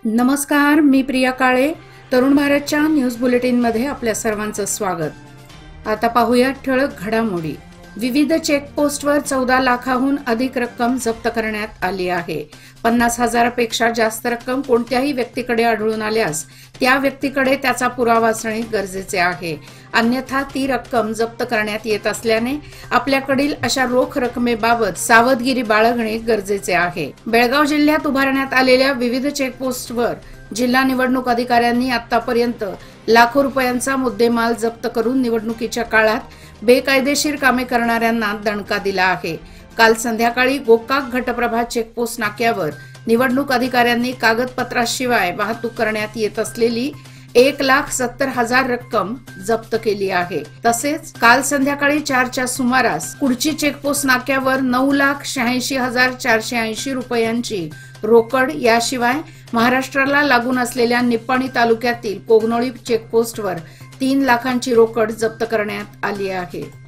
नमस्कार, मी प्रिया काळे. तरुण भारतच्या न्यूज बुलेटिनमध्ये आपल्या सर्वांचं स्वागत. आता पाहूया ठळक घडामोडी. विविध चेकपोस्टवर 14 लाखाहून अधिक रक्कम जप्त करण्यात आली आहे. 50,000 पेक्षा जास्त रक्कम कोणत्याही व्यक्तीकडे आढळून आल्यास त्या व्यक्तीकडे त्याचा पुरावा असणे गरजेचे आहे. अन्यथा ती रक्कम जप्त करण्यात येत असल्याने आपल्याकडील अशा रोख रकमेबाबत सावधगिरी बाळगणे गरजेचे आहे. बेळगाव जिल्ह्यात उभारण्यात आलेल्या विविध चेकपोस्टवर जिल्हा निवडणूक अधिकाऱ्यांनी आतापर्यंत लाखो रुपयांचा मुद्देमाल जप्त करून निवडणुकीच्या काळात बेकायदेशीर कामे करणाऱ्यांना दणका दिला आहे. काल संध्याकाळी गोकाक घटप्रभा चेकपोस्ट नाक्यावर निवडणूक अधिकाऱ्यांनी कागदपत्राशिवाय वाहतूक करण्यात येत असलेली 1,70,000 रक्कम जप्त केली आहे. तसेच काल संध्याकाळी 4च्या सुमारास कुडची चेकपोस्ट नाक्यावर 9,86,480 रुपयांची रोकड, याशिवाय महाराष्ट्राला लागून असलेल्या निप्पाणी तालुक्यातील कोगनोळी चेकपोस्टवर 3 लाखांची रोकड जप्त करण्यात आली आहे.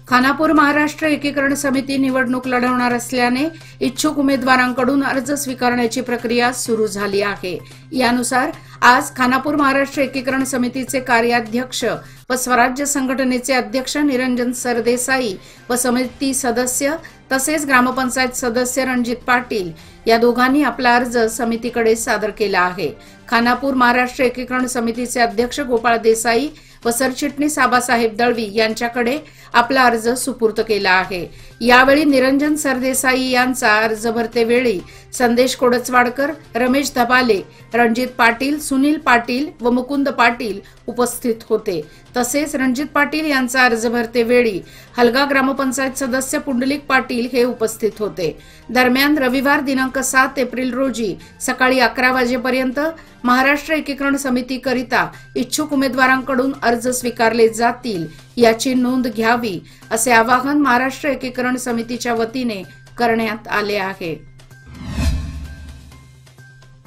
खानापूर महाराष्ट्र एकीकरण समिती निवडणूक लढवणार असल्याने इच्छुक उमेदवारांकडून अर्ज स्वीकारण्याची प्रक्रिया सुरू झाली आहे. यानुसार आज खानापूर महाराष्ट्र एकीकरण समितीचे कार्याध्यक्ष व स्वराज्य संघटनेचे अध्यक्ष निरंजन सरदेसाई व समिती सदस्य तसेच ग्रामपंचायत सदस्य रणजित पाटील या दोघांनी आपला अर्ज समितीकडे सादर केला आहे. खानापूर महाराष्ट्र एकीकरण समितीचे अध्यक्ष गोपाळ देसाई व सरचिटणीस आबासाहेब दळवी यांच्याकडे आपला अर्ज सुपूर्द केला आहे. यावेळी निरंजन सरदेसाई यांचा अर्ज भरतेवेळी संदेश कोडचवाडकर, रमेश धबाले, रणजित पाटील, सुनील पाटील व मुकुंद पाटील उपस्थित होते. तसेच रणजित पाटील यांचा अर्ज भरतेवेळी हलगा ग्रामपंचायत सदस्य पुंडलिक पाटील हे उपस्थित होते. दरम्यान रविवार दिनांक 7 एप्रिल रोजी सकाळी 11 वाजेपर्यंत महाराष्ट्र एकीकरण समितीकरिता इच्छुक उमेदवारांकडून अर्ज स्वीकारले जातील याची नोंद घ्यावी असे आवाहन महाराष्ट्र एकीकरण समितीच्या वतीने करण्यात आले आहे.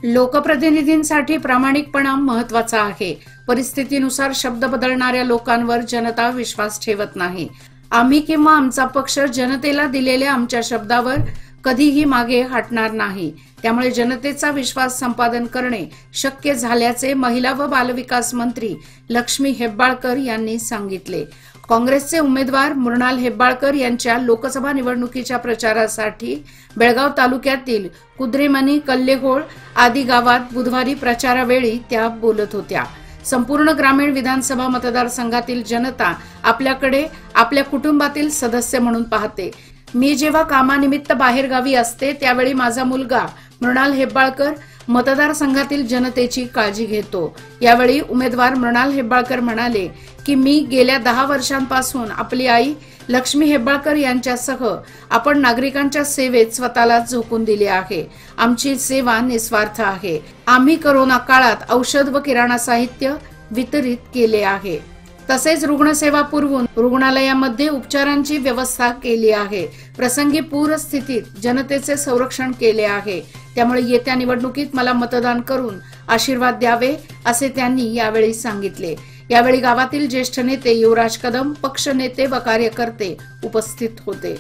लोकप्रतिनिधींसाठी प्रामाणिकपणा महत्वाचा आहे. परिस्थितीनुसार शब्द बदलणाऱ्या लोकांवर जनता विश्वास ठेवत नाही. आम्ही किंवा आमचा पक्ष जनतेला दिलेल्या आमच्या शब्दावर कधीही मागे हटणार नाही. त्यामुळे जनतेचा विश्वास संपादन करणे शक्य झाल्याचे महिला व बालविकास मंत्री लक्ष्मी हेब्बाळकर यांनी सांगितले. काँग्रेसचे उमेदवार मृणाल हेब्बाळकर यांच्या लोकसभा निवडणुकीच्या प्रचारासाठी बेळगाव तालुक्यातील कुद्रेमणी, कल्लेहोळ आदी गावात बुधवारी प्रचारावेळी त्या बोलत होत्या. संपूर्ण ग्रामीण विधानसभा मतदारसंघातील जनता आपल्याकडे आपल्या कुटुंबातील सदस्य म्हणून पाहते. मी जेव्हा कामानिमित्त बाहेरगावी असते त्यावेळी माझा मुलगा मृणाल हेब्बाळकर मतदारसंघातील जनतेची काळजी घेतो. यावेळी उमेदवार मृणाल हेब्बाळकर म्हणाले की मी गेल्या 10 वर्षांपासून आपली आई लक्ष्मी हेब्बाळकर यांच्यासह आपण नागरिकांच्या सेवेत स्वतःला झोकून दिले आहे. आमची सेवा निस्वार्थ आहे. आम्ही कोरोना काळात औषध व किराणा साहित्य वितरित केले आहे. तसेच रुग्णसेवा पुरवून रुग्णालयामध्ये उपचारांची व्यवस्था केली आहे. प्रसंगी पूरस्थितीत जनतेचे संरक्षण केले आहे. त्यामुळे येत्या निवडणुकीत मला मतदान करून आशीर्वाद द्यावे असे त्यांनी यावेळी सांगितले. यावेळी गावातील ज्येष्ठ नेते युवराज कदम, पक्ष नेते व कार्यकर्ते उपस्थित होते.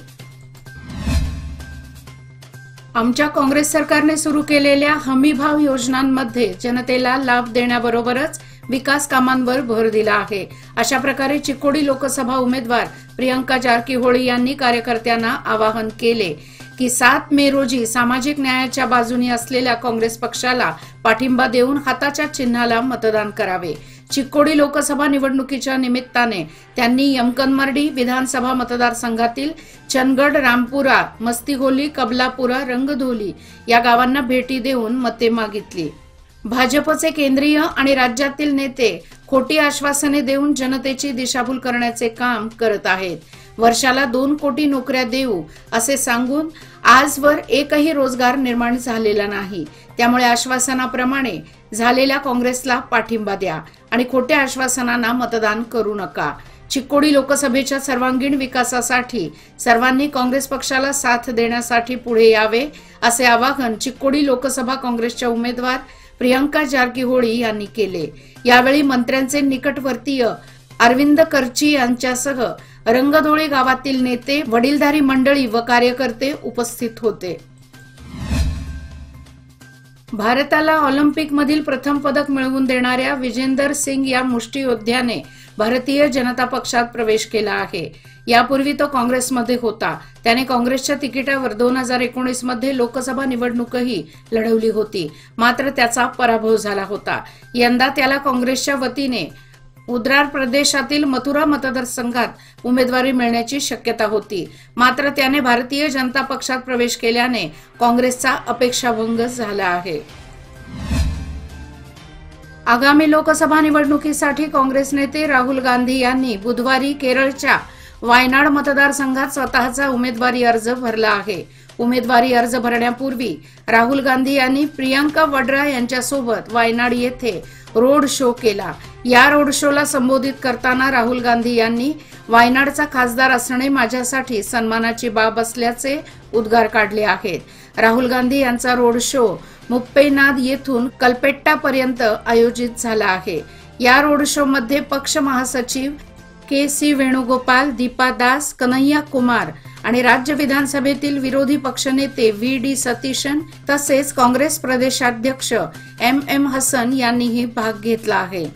आमच्या काँग्रेस सरकारने सुरू केलेल्या हमीभाव योजनांमध्ये जनतेला लाभ देण्याबरोबरच विकास कामांवर भर दिला आहे. अशा प्रकारे चिकोडी लोकसभा उमेदवार प्रियंका जारकीहोळी यांनी कार्यकर्त्यांना आवाहन केले की 7 मे रोजी सामाजिक न्यायाच्या बाजूने असलेल्या काँग्रेस पक्षाला पाठिंबा देऊन हाताच्या चिन्हाला मतदान करावे. चिकोडी लोकसभा निवडणुकीच्या निमित्ताने त्यांनी यमकनमर्डी विधानसभा मतदारसंघातील चनगड, रामपुरा, मस्तीगोली, कबलापुरा, रंगधोली या गावांना भेटी देऊन मते मागितली. भाजपचे केंद्रीय आणि राज्यातील नेते खोटी आश्वासने देऊन जनतेची दिशाभूल करण्याचे काम करत आहेत. वर्षाला 2 कोटी नोकऱ्या देऊ असे सांगून आजवर एकही रोजगार निर्माण झालेला नाही. त्यामुळे आश्वासनाप्रमाणे झालेल्या काँग्रेसला पाठिंबा द्या आणि खोट्या आश्वासनांना मतदान करू नका. चिकोडी लोकसभेच्या सर्वांगीण विकासासाठी सर्वांनी काँग्रेस पक्षाला साथ देण्यासाठी पुढे यावे असे आवाहन चिकोडी लोकसभा काँग्रेसच्या उमेदवार प्रियंका जारकीहोळी यांनी केले. यावेळी मंत्र्यांचे निकटवर्तीय अरविंद करची यांच्यासह रंगधोळी गावातील नेते, वडीलधारी मंडळी व कार्यकर्ते उपस्थित होते. भारताला ऑलिम्पिकमधील प्रथम पदक मिळवून देणाऱ्या विजेंदर सिंग या मुष्टियोद्ध्याने भारतीय जनता पक्षात प्रवेश केला आहे। यापूर्वी तो काँग्रेसमध्ये होता। त्याने काँग्रेसच्या तिकिटावर 2019 मध्ये लोकसभा निवडणूकही लढवली होती, मात्र त्याचा पराभव झाला होता। यंदा त्याला काँग्रेसच्या वतीने उत्तर प्रदेशातील मथुरा मतदारसंघात उमेदवारी मिळण्याची शक्यता होती, मात्र त्याने भारतीय जनता पक्षात प्रवेश केल्याने काँग्रेसचा अपेक्षाभंग झाला आहे। आगामी लोकसभा निवडणुकीसाठी काँग्रेस नेते राहुल गांधी यांनी बुधवारी केरळच्या वायनाड मतदारसंघात स्वतःचा उमेदवारी अर्ज भरला आहे। उमेदवारी अर्ज भरण्यापूर्वी राहुल गांधी यांनी प्रियंका वड्रा यांच्यासोबत वायनाड येथे रोड शो केला। या रोड शोला संबोधित करताना राहुल गांधी यांनी वायनाडचा खासदार असणे माझ्यासाठी सन्मानाची बाब असल्याचे उद्गार काढले आहेत। राहुल गांधी यांचा रोड शो मुप्पेनाद येथून कल्पेट्टा पर्यंत आयोजित झाला आहे। या रोड शो मध्ये पक्ष महासचिव के.सी. वेणुगोपाल, दीपा दास, कन्हैया कुमार आणि राज्य विधानसभेतील विरोधी पक्षनेते व्ही.डी. सतीशन तसेच काँग्रेस प्रदेशाध्यक्ष एम.एम. हसन यांनीही भाग घेतला आहे।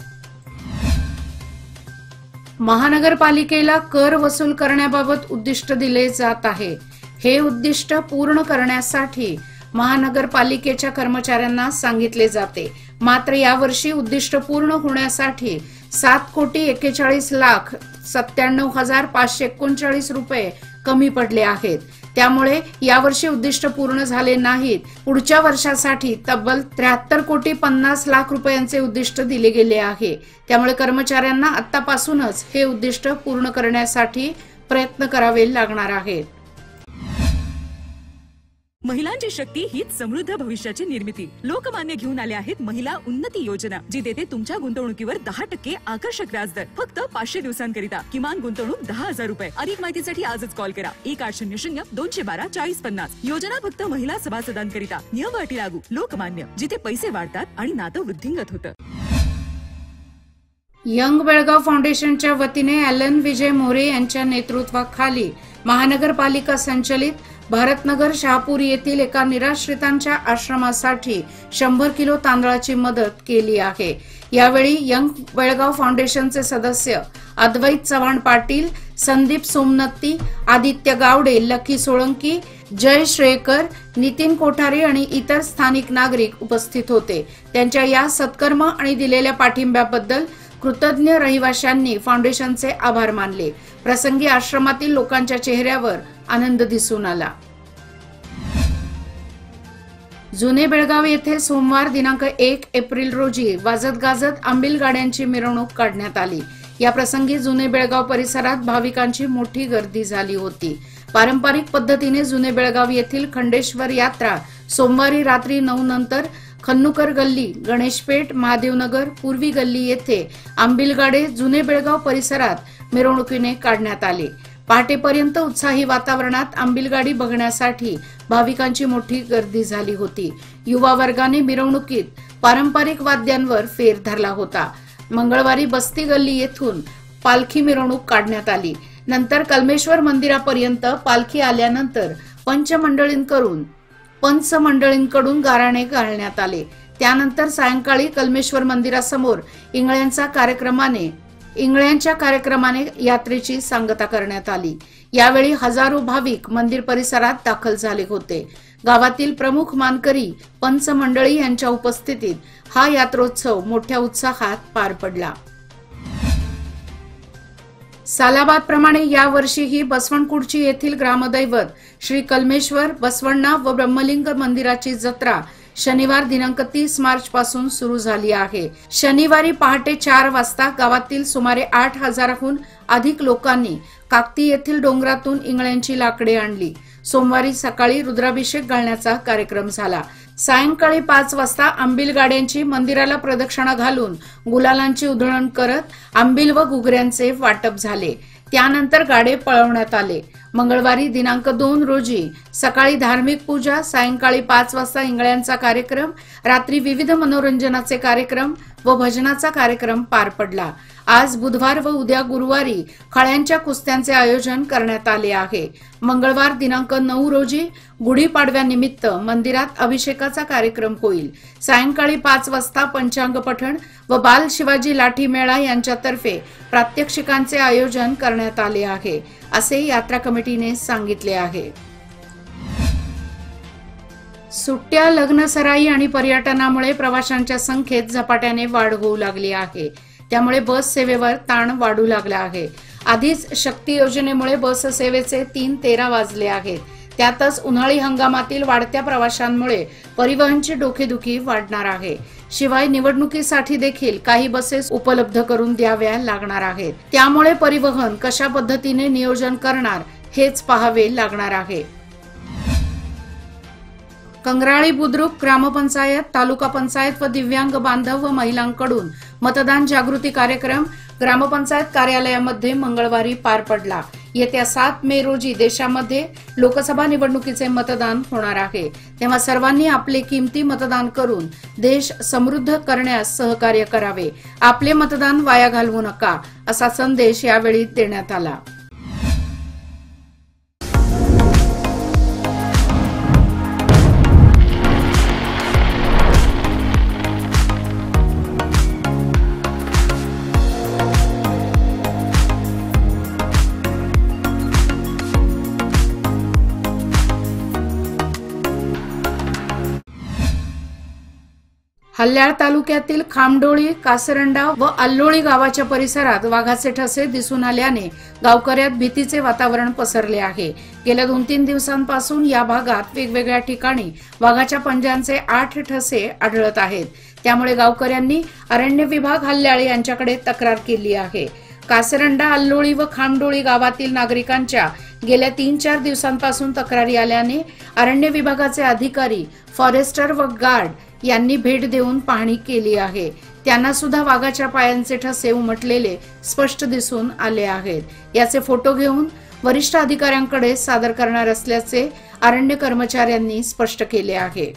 महानगरपालिकेला कर वसूल करण्याबाबत उद्दिष्ट दिले जात आहे। हे उद्दिष्ट पूर्ण करण्यासाठी महानगरपालिकेच्या कर्मचाऱ्यांना सांगितले जाते, मात्र यावर्षी उद्दिष्ट पूर्ण होण्यासाठी 7,41,97,539 रुपये कमी पडले आहेत। त्यामुळे यावर्षी उद्दिष्ट पूर्ण झाले नाहीत। पुढच्या वर्षासाठी तब्बल 73,50,00,000 रुपयांचे उद्दिष्ट दिले गेले आहे। त्यामुळे कर्मचाऱ्यांना आतापासूनच हे उद्दिष्ट पूर्ण करण्यासाठी प्रयत्न करावे लागणार आहेत। महिलांची शक्ती हीच समृद्ध भविष्याची निर्मिती। लोकमान्य घेऊन आले आहेत महिला उन्नती योजना, जी देते तुमच्या गुंतवणुकीवर 10% आकर्षक व्याजदर, फक्त 500 दिवसांकरिता। किमान गुंतवणूक 10,000 रुपये। अधिक माहितीसाठी आजच कॉल करा 1800-212-4050। योजना फक्त महिला सभासदांकरिता। नियम अटी लागू। लोकमान्य, जिथे पैसे वाढतात आणि नातं वृद्धिंगत होतं। यंग बेळगाव फाउंडेशनच्या वतीने ॲलन विजय मोरे यांच्या नेतृत्वाखाली महानगरपालिका संचलित भारतनगर शहापूर येथील एका निराश्रितांच्या आश्रमासाठी 100 किलो तांदळाची मदत केली आहे। यावेळी यंग बेळगाव फाउंडेशनचे सदस्य अद्वैत चव्हाण पाटील, संदीप सोमनत्ती, आदित्य गावडे, लकी सोळंकी, जय श्रेयकर, नितीन कोठारे आणि इतर स्थानिक नागरिक उपस्थित होते। त्यांच्या या सत्कर्म आणि दिलेल्या पाठिंब्याबद्दल कृतज्ञ रहिवाशांनी फाउंडेशनचे आभार मानले। प्रसंगी आश्रमातील लोकांच्या चेहऱ्यावर आनंद दिसून आला। जुने बेळगाव येथे सोमवार दिनांक 1 एप्रिल रोजी वाजत गाजत आंबील गाड्यांची मिरवणूक काढण्यात आली। या प्रसंगी जुने बेळगाव परिसरात भाविकांची मोठी गर्दी झाली होती। पारंपरिक पद्धतीने जुने बेळगाव येथील खंडेश्वर यात्रा सोमवारी रात्री 9 नंतर खन्नुकर गल्ली, गणेशपेठ, महादेवनगर, पूर्वी गल्ली येथे आंबीलगाडे जुने बेळगाव परिसरात मिरवणुकीने काढण्यात आले। पहाटेपर्यंत उत्साही वातावरणात आंबीलगाडी बघण्यासाठी भाविकांची मोठी गर्दी झाली होती। युवा वर्गाने मिरवणुकीत पारंपरिक वाद्यांवर फेर धरला होता। मंगळवारी बस्ती गल्ली येथून पालखी मिरवणूक काढण्यात आली। नंतर कलमेश्वर मंदिरापर्यंत पालखी आल्यानंतर पंचमंडळींकडून गाराणे घालण्यात आले। त्यानंतर सायंकाळी कलमेश्वर मंदिरासमोर इंगळ्यांच्या कार्यक्रमाने यात्रेची सांगता करण्यात आली। यावेळी हजारो भाविक मंदिर परिसरात दाखल झाले होते। गावातील प्रमुख मानकरी, पंचमंडळी यांच्या उपस्थितीत हा यात्रोत्सव मोठ्या उत्साहात पार पडला। सालाबाद प्रमाणे यावर्षीही बसवणकुडची येथील ग्रामदैवत श्री कलमेश्वर, बसवण्णा व ब्रह्मलिंग मंदिराची जत्रा शनिवार दिनांक 30 मार्च पासून सुरू झाली आहे। शनिवारी पहाटे 4 वाजता गावातील सुमारे 8,000हून अधिक लोकांनी काकती येथील डोंगरातून इंगळ्यांची लाकडे आणली। सोमवारी सकाळी रुद्राभिषेक घालण्याचा कार्यक्रम झाला। सायंकाळी 5 वाजता आंबील गाड्यांची मंदिराला प्रदक्षिणा घालून गुलालांची उधळण करत आंबील व घुगऱ्यांचे वाटप झाले। त्यानंतर गाडे पळवण्यात आले। मंगळवारी दिनांक 2 रोजी सकाळी धार्मिक पूजा, सायंकाळी 5 वाजता इंगळ्यांचा कार्यक्रम, रात्री विविध मनोरंजनाचे कार्यक्रम, व भजनाचा कार्यक्रम पार पडला। आज बुधवार व उद्या गुरुवारी खळ्यांच्या कुस्त्यांचे आयोजन करण्यात आले आहे। मंगळवार दिनांक 9 रोजी गुढीपाडव्यानिमित्त मंदिरात अभिषेकाचा कार्यक्रम होईल। सायंकाळी 5 वाजता पंचांग पठण व बाल शिवाजी लाठी मेळा यांच्यातर्फे प्रात्यक्षिकांचे आयोजन करण्यात आले आहे, असे यात्रा कमिटीने सांगितले आहे। सुट्ट्या, लग्न सराई आणि पर्यटनामुळे प्रवाशांच्या संख्येत झपाट्याने वाढ होऊ लागली आहे। त्यामुळे बस सेवेवर ताण वाढू लागला आहे। आधीच शक्ती योजनेमुळे बस सेवेचे 3:13 वाजले आहेत। त्यातच उन्हाळी हंगामातील वाढत्या प्रवाशांमुळे परिवहनची डोकेदुखी वाढणार आहे। शिवाय निवडणुकीसाठी देखील काही बसेस उपलब्ध करून द्याव्या लागणार आहेत। त्यामुळे परिवहन कशा पद्धतीने नियोजन करणार हेच पाहावे लागणार आहे। कंगराळी बुद्रुक ग्रामपंचायत, तालुका पंचायत व दिव्यांग बांधव व महिलांकडून मतदान जागृती कार्यक्रम ग्रामपंचायत कार्यालयामध्ये मंगळवारी पार पडला। येत्या 7 मे रोजी देशामध्ये लोकसभा निवडणुकीचे मतदान होणार आहे। तेव्हा सर्वांनी आपले किमती मतदान करून देश समृद्ध करण्यास सहकार्य करावे। आपले मतदान वाया घालवू नका, असा संदेश यावेळी देण्यात आला। हल्याळ तालुक्यातील खामडोळी, कासरंडा व अल्लोळी गावाच्या परिसरात वाघाचे ठसे दिसून आल्याने गावकऱ्यात भीतीचे वातावरण पसरले आहे। गेल्या 2-3 दिवसांपासून या भागात वेगवेगळ्या ठिकाणी वाघाच्या पंजांचे 8 ठसे आढळत आहेत। त्यामुळे गावकऱ्यांनी अरण्य विभाग हल्याळ यांच्याकडे तक्रार केली आहे। कासरंडा, अल्लोळी व खामडोळी गावातील नागरिकांच्या गेल्या 3-4 दिवसांपासून तक्रारी आल्याने अरण्य विभागाचे अधिकारी, फॉरेस्टर व गार्ड यांनी भेट देऊन पाहणी केली आहे। त्यांना सुद्धा वाघाच्या पायांचे ठसे उमटलेले स्पष्ट दिसून आले आहेत। याचे फोटो घेऊन वरिष्ठ अधिकाऱ्यांकडे सादर करणार असल्याचे अरण्य कर्मचाऱ्यांनी स्पष्ट केले आहे।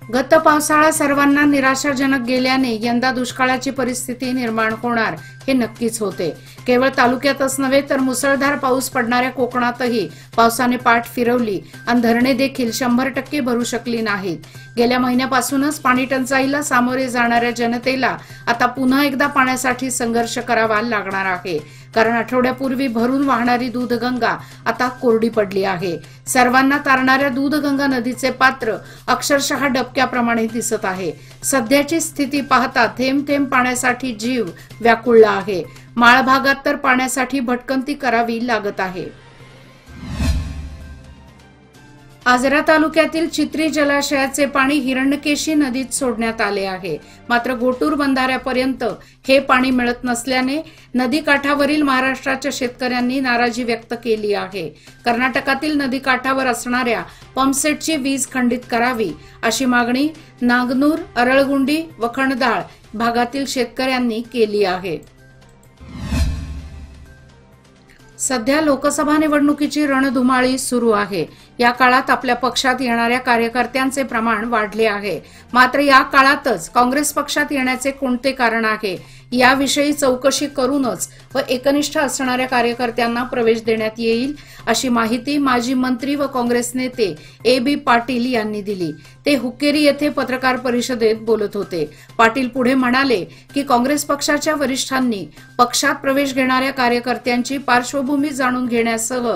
गत पावसाळा सर्वांना निराशाजनक गेल्याने यंदा दुष्काळाची परिस्थिती निर्माण होणार हे नक्कीच होते। केवळ तालुक्यातच नव्हे तर मुसळधार पाऊस पडणाऱ्या कोकणातही पावसाने पाठ फिरवली आणि धरणे देखील 100% भरू शकली नाहीत। गेल्या महिन्यापासूनच पाणी टंचाईला सामोरे जाणाऱ्या जनतेला आता पुन्हा एकदा पाण्यासाठी संघर्ष करावा लागणार आहे, कारण आठवड्यापूर्वी भरून वाहणारी दूधगंगा आता कोरडी पडली आहे। सर्वांना तारणाऱ्या दूधगंगा नदीचे पात्र अक्षरशः डबक्याप्रमाणे दिसत आहे। सध्याची स्थिती पाहता थेंब थेंब पाण्यासाठी जीव व्याकुळला आहे। माळ भागात तर पाण्यासाठी भटकंती करावी लागत आहे। आजरा तालुक्यातील चित्री जलाशयाचे पाणी हिरण्यकेशी नदीत सोडण्यात आले आहे। मात्र गोटूर बंधाऱ्यापर्यंत हे पाणी मिळत नसल्याने नदीकाठावरील महाराष्ट्राच्या शेतकऱ्यांनी नाराजी व्यक्त केली आहे। कर्नाटकातील नदीकाठावर असणाऱ्या पंपसेटची वीज खंडित करावी अशी मागणी नागनूर, अरळगुंडी व खणदाळ भागातील शेतकऱ्यांनी केली आहे। सध्या लोकसभा निवडणुकीची रणधुमाळी सुरू आहे। या काळात आपल्या पक्षात येणाऱ्या कार्यकर्त्यांचे प्रमाण वाढले आहे। मात्र या काळातच काँग्रेस पक्षात येण्याचे कोणते कारण आहे याविषयी चौकशी करूनच व एकनिष्ठ असणाऱ्या कार्यकर्त्यांना प्रवेश देण्यात येईल, अशी माहिती माजी मंत्री व काँग्रेस नेते A.B. पाटील यांनी दिली। ते हुक्केरी येथे पत्रकार परिषदेत बोलत होते। पाटील पुढे म्हणाले की काँग्रेस पक्षाच्या वरिष्ठांनी पक्षात प्रवेश घेणाऱ्या कार्यकर्त्यांची पार्श्वभूमी जाणून घेण्यासह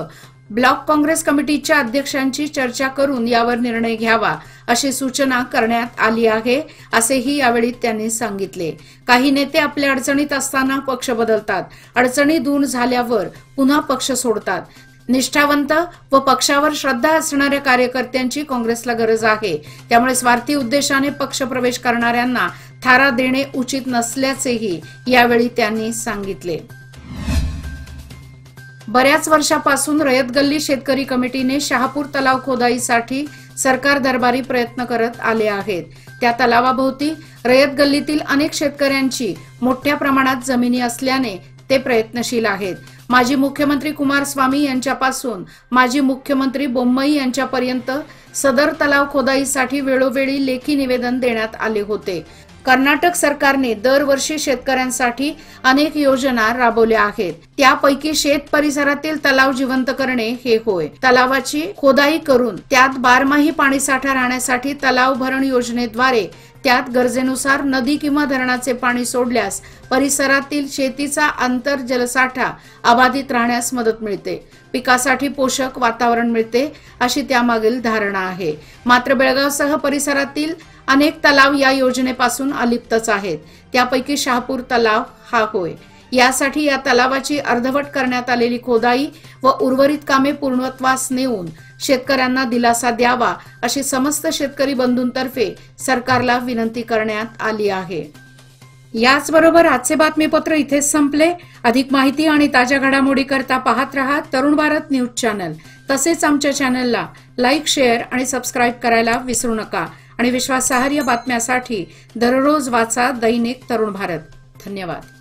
ब्लॉक काँग्रेस कमिटीच्या अध्यक्षांची चर्चा करून यावर निर्णय घ्यावा अशी सूचना करण्यात आली आहे, असेही यावेळी त्यांनी सांगितले। काही नेते आपल्या अडचणीत असताना पक्ष बदलतात, अडचणी दूर झाल्यावर पुन्हा पक्ष सोडतात। निष्ठावंत व पक्षावर श्रद्धा असणाऱ्या कार्यकर्त्यांची काँग्रेसला गरज आहे। त्यामुळे स्वार्थी उद्देशाने पक्ष प्रवेश करणाऱ्यांना थारा देणे उचित नसल्याचेही यावेळी त्यांनी सांगितले। बऱ्याच वर्षापासून रयत गल्ली शेतकरी कमिटीने शहापूर तलाव खोदाईसाठी सरकार दरबारी प्रयत्न करत आले आहेत। त्या तलावाभोवती रयत गल्लीतील अनेक शेतकऱ्यांची मोठ्या प्रमाणात जमिनी असल्याने ते प्रयत्नशील आहेत। माजी मुख्यमंत्री कुमारस्वामी यांच्यापासून माजी मुख्यमंत्री बोम्मई यांच्यापर्यंत सदर तलाव खोदाईसाठी वेळोवेळी लेखी निवेदन देण्यात आले होते। कर्नाटक सरकारने दरवर्षी शेतकऱ्यांसाठी अनेक योजना राबवल्या आहेत। त्यापैकी शेत परिसरातील तलाव जिवंत करणे हे होय। तलावाची खोदाई करून त्यात बारमाही पाणीसाठा राहण्यासाठी तलाव भरण योजनेद्वारे त्यात गरजेनुसार नदी किंवा धरणाचे पाणी सोडल्यास परिसरातील शेतीचा आंतर जलसाठा अबाधित राहण्यास मदत मिळते, पिकासाठी पोषक वातावरण मिळते, अशी त्यामागील धारणा आहे। मात्र बेळगावसह परिसरातील अनेक तलाव या योजनेपासून अलिप्तच आहेत। त्यापैकी शहापूर तलाव हा होय। यासाठी या तलावाची अर्धवट करण्यात आलेली खोदाई व उर्वरित कामे पूर्णत्वास नेऊन शेतकऱ्यांना दिलासा द्यावा, अशी समस्त शेतकरी बंधूंतर्फे सरकारला विनंती करण्यात आली आहे। याचबरोबर आजचे बातमीपत्र इथेच संपले। अधिक माहिती आणि ताज्या घडामोडी करता पाहत रहा तरुण भारत न्यूज चॅनल। तसेच आमच्या चॅनलला लाईक, शेअर आणि सबस्क्राईब करायला विसरू नका आणि विश्वासार्ह बातम्यासाठी दररोज वाचा दैनिक तरुण भारत। धन्यवाद।